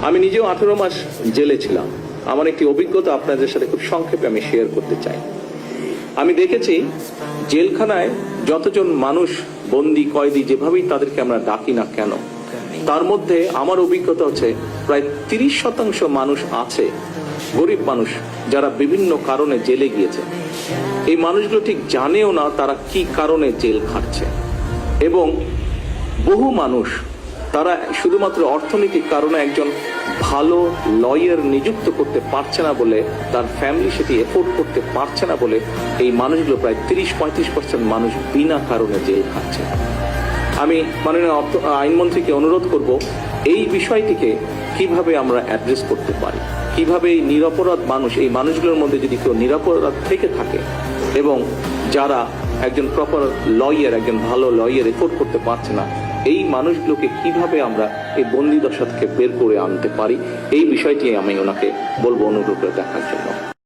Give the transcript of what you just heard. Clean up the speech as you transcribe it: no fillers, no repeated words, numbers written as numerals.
আমি নিজেও 18 মাস জেলে ছিলাম। আমার একটি অভিজ্ঞতা আপনাদের সাথে খুব সংক্ষেপে আমি শেয়ার করতে চাই। আমি দেখেছি জেলখানায় যতজন মানুষ বন্দি কয়েদি যেভাবেই তাদেরকে আমরা ডাকি না কেন, তার মধ্যে আমার অভিজ্ঞতা হচ্ছে প্রায় 30% মানুষ আছে গরিব মানুষ, যারা বিভিন্ন কারণে জেলে গিয়েছে। এই মানুষগুলো ঠিক জানেও না তারা কি কারণে জেল খাটছে, এবং বহু মানুষ তারা শুধুমাত্র অর্থনৈতিক কারণে একজন ভালো লয়ার নিযুক্ত করতে পারছে না বলে, তার ফ্যামিলি সেটি এফোর্ড করতে পারছে না বলে এই মানুষগুলো প্রায় 30-35% মানুষ বিনা কারণে জেল খাচ্ছে। আমি মাননীয় আইনমন্ত্রীকে অনুরোধ করব এই বিষয়টিকে কিভাবে আমরা অ্যাড্রেস করতে পারি, কিভাবে এই নিরপরাধ মানুষ, এই মানুষগুলোর মধ্যে যদি কেউ নিরপরাধ থেকে থাকে এবং যারা একজন প্রপার লয়ার, একজন ভালো লয়ার এফোর্ড করতে পারছে না, এই মানুষগুলোকে কিভাবে আমরা এই বন্দি দশা থেকে বের করে আনতে পারি, এই বিষয়টি আমি ওনাকে বলবো অনুরোধ করে দেখার জন্য।